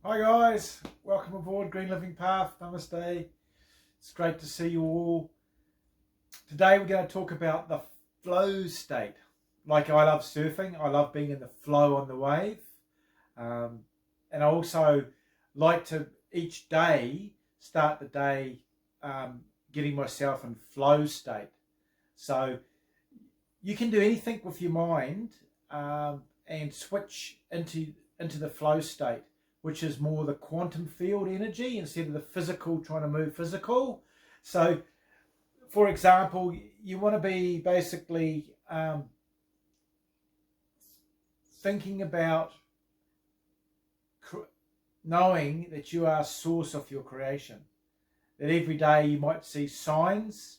Hi guys, welcome aboard Green Living Path. Namaste. It's great to see you all. Today we're going to talk about the flow state. Like I love surfing, I love being in the flow on the wave. And I also like to each day start the day getting myself in flow state. So you can do anything with your mind and switch into the flow state, which is more the quantum field energy instead of the physical, trying to move physical. So, for example, you want to be basically thinking about knowing that you are source of your creation. That every day you might see signs.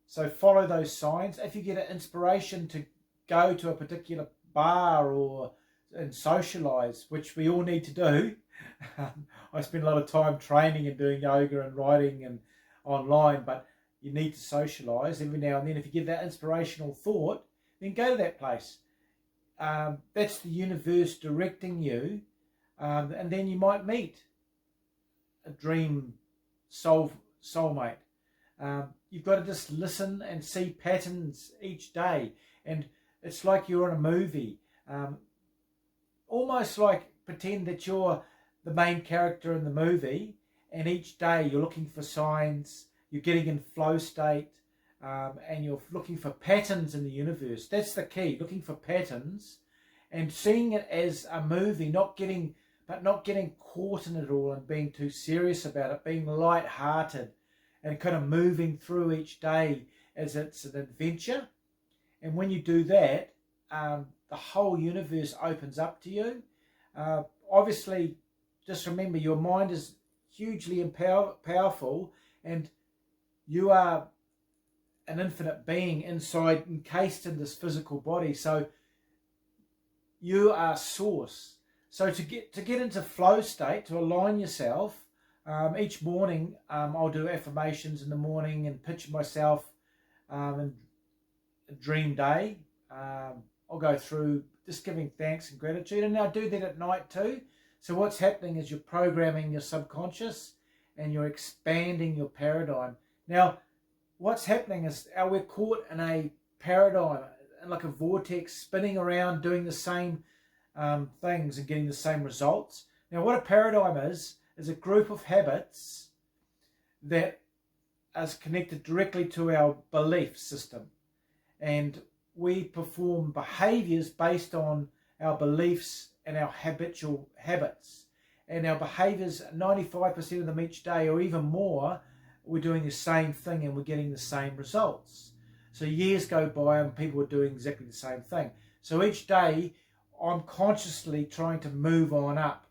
So follow those signs. If you get an inspiration to go to a particular bar and socialize, which we all need to do. I spend a lot of time training and doing yoga and writing and online, but you need to socialize every now and then. If you get that inspirational thought, then go to that place. That's the universe directing you, and then you might meet a dream soulmate. You've got to just listen and see patterns each day, and it's like you're in a movie. Almost like pretend that you're the main character in the movie, and each day you're looking for signs, you're getting in flow state, and you're looking for patterns in the universe. That's the key, looking for patterns and seeing it as a movie, not getting caught in it all and being too serious about it, being light-hearted and kind of moving through each day as it's an adventure. And when you do that, the whole universe opens up to you. Obviously, just remember your mind is hugely powerful, and you are an infinite being inside, encased in this physical body. So you are source. So to get into flow state, to align yourself, each morning I'll do affirmations in the morning and picture myself in a dream day. I'll go through just giving thanks and gratitude, and I do that at night too. So what's happening is you're programming your subconscious and you're expanding your paradigm. Now, what's happening is we're caught in a paradigm, like a vortex, spinning around, doing the same things and getting the same results. Now, what a paradigm is a group of habits that is connected directly to our belief system. And we perform behaviors based on our beliefs and our habitual habits. And our behaviors, 95% of them each day or even more, we're doing the same thing and we're getting the same results. So years go by and people are doing exactly the same thing. So each day I'm consciously trying to move on up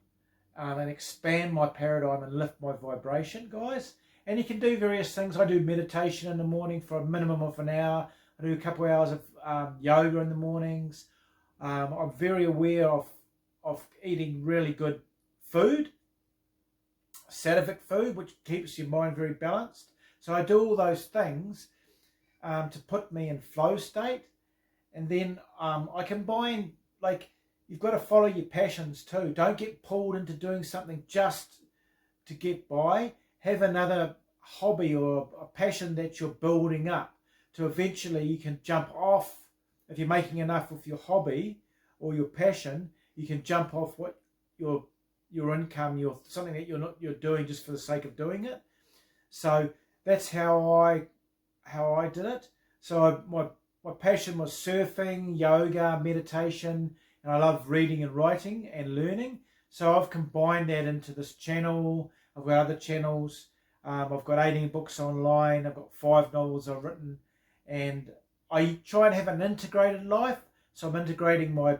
and expand my paradigm and lift my vibration, guys. And you can do various things. I do meditation in the morning for a minimum of an hour. I do a couple of hours of yoga in the mornings. I'm very aware of eating really good food, sattvic food, which keeps your mind very balanced. So I do all those things to put me in flow state. And then I combine, like, you've got to follow your passions too. Don't get pulled into doing something just to get by. Have another hobby or a passion that you're building up. So eventually you can jump off. If you're making enough with your hobby or your passion, you can jump off what your income, something that you're doing just for the sake of doing it. So that's how I did it. So my passion was surfing, yoga, meditation, and I love reading and writing and learning. So I've combined that into this channel. I've got other channels. I've got 18 books online. I've got 5 novels I've written. And I try and have an integrated life. So I'm integrating my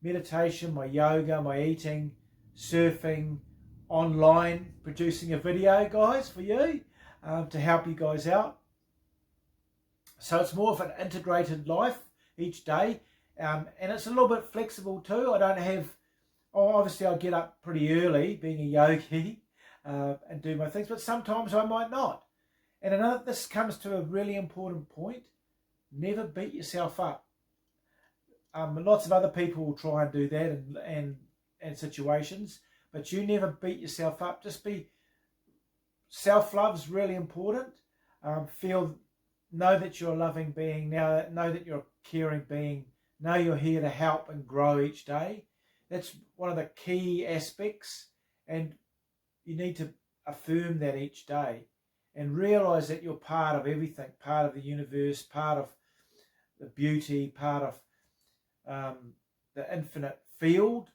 meditation, my yoga, my eating, surfing, online, producing a video, guys, for you to help you guys out. So it's more of an integrated life each day. And it's a little bit flexible too. I don't have, obviously I get up pretty early being a yogi and do my things, but sometimes I might not. And this comes to a really important point. Never beat yourself up. Lots of other people will try and do that in situations, but you never beat yourself up. Just be, self-love's really important. Know that you're a loving being, know that you're a caring being, know you're here to help and grow each day. That's one of the key aspects, and you need to affirm that each day and realize that you're part of everything, part of the universe, part of the beauty, part of the infinite field.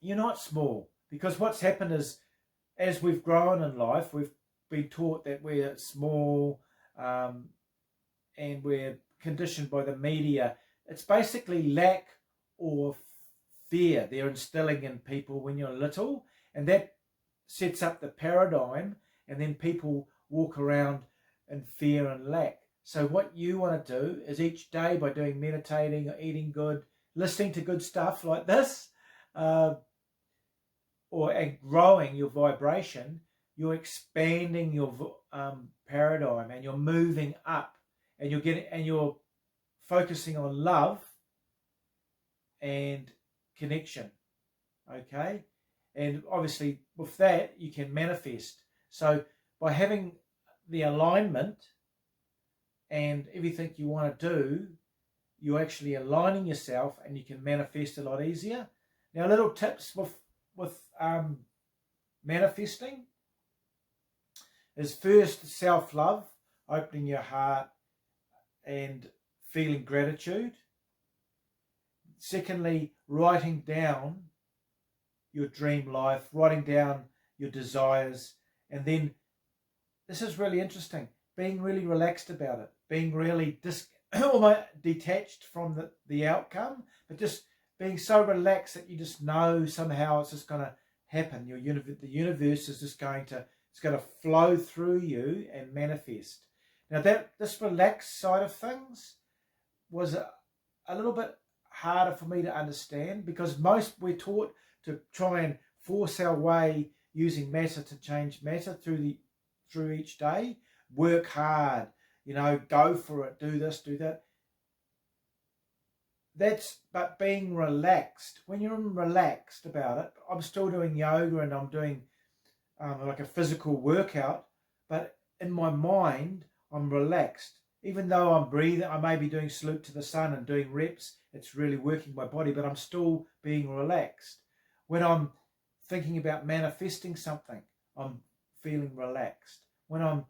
You're not small, because what's happened is, as we've grown in life, we've been taught that we're small, and we're conditioned by the media. It's basically lack or fear they're instilling in people when you're little, and that sets up the paradigm, and then people walk around in fear and lack. So what you want to do is, each day, by doing meditating or eating good, listening to good stuff like this, and growing your vibration, you're expanding your paradigm, and you're moving up, and you're focusing on love and connection. Okay, and obviously with that you can manifest. So by having the alignment and everything you want to do, you're actually aligning yourself, and you can manifest a lot easier. Now, little tips with manifesting is, first, self-love, opening your heart and feeling gratitude. Secondly, writing down your dream life, writing down your desires, and then, this is really interesting, being really relaxed about it, being really almost detached from the outcome, but just being so relaxed that you just know somehow it's just going to happen. The universe is just going to flow through you and manifest. Now, this relaxed side of things was a little bit harder for me to understand, because we're taught to try and force our way using matter to change matter through each day. Work hard, go for it, do this, do that. But being relaxed, when you're relaxed about it, I'm still doing yoga and I'm doing like a physical workout, but in my mind, I'm relaxed. Even though I'm breathing, I may be doing salute to the sun and doing reps, it's really working my body, but I'm still being relaxed. When I'm thinking about manifesting something, I'm feeling relaxed. When I'm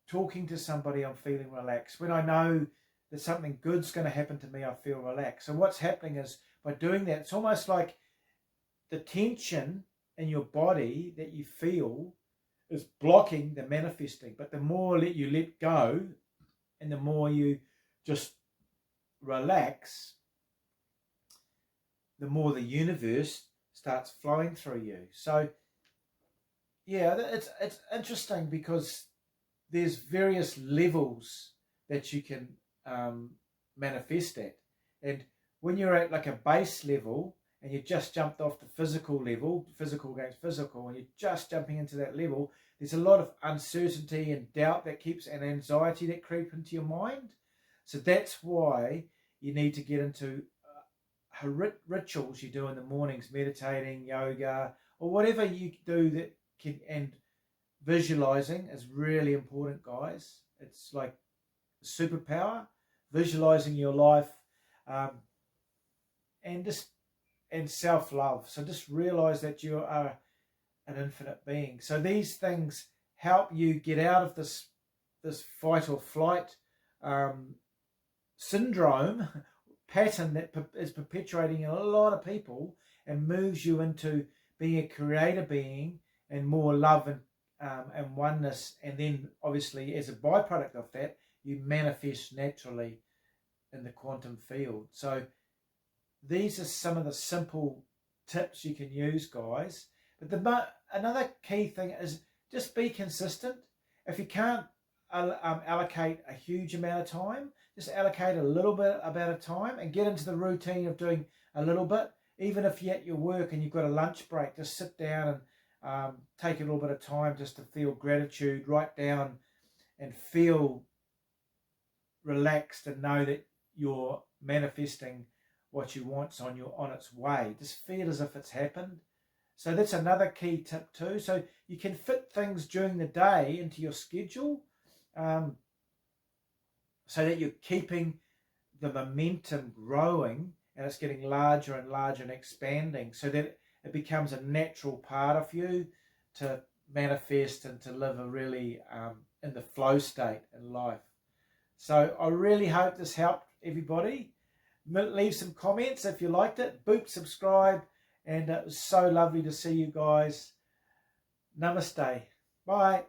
talking to somebody, I'm feeling relaxed. When I know that something good's going to happen to me, I feel relaxed. So what's happening is, by doing that, it's almost like the tension in your body that you feel is blocking the manifesting. But the more you let go, and the more you just relax, the more the universe starts flowing through you. So yeah, it's interesting, because there's various levels that you can manifest at. And when you're at like a base level, and you just jumped off the physical level, physical against physical, and you're just jumping into that level, there's a lot of uncertainty and doubt and anxiety that creep into your mind. So that's why you need to get into rituals you do in the mornings, meditating, yoga, or whatever you do and visualizing is really important, guys. It's like a superpower, visualizing your life, and self-love. So just realize that you are an infinite being. So these things help you get out of this fight or flight syndrome pattern that is perpetuating in a lot of people, and moves you into being a creator being and more love and oneness. And then obviously, as a byproduct of that, you manifest naturally in the quantum field. So these are some of the simple tips you can use, guys. But another key thing is, just be consistent. If you can't allocate a huge amount of time, just allocate a little bit about a time, and get into the routine of doing a little bit. Even if you're at your work and you've got a lunch break, just sit down and take a little bit of time just to feel gratitude, write down and feel relaxed, and know that you're manifesting what you want's on its way. Just feel as if it's happened. So that's another key tip too. So you can fit things during the day into your schedule, so that you're keeping the momentum growing and it's getting larger and larger and expanding, so that it becomes a natural part of you to manifest and to live a really in the flow state in life. So I really hope this helped everybody. Leave some comments if you liked it. Boop, subscribe. And it was so lovely to see you guys. Namaste. Bye.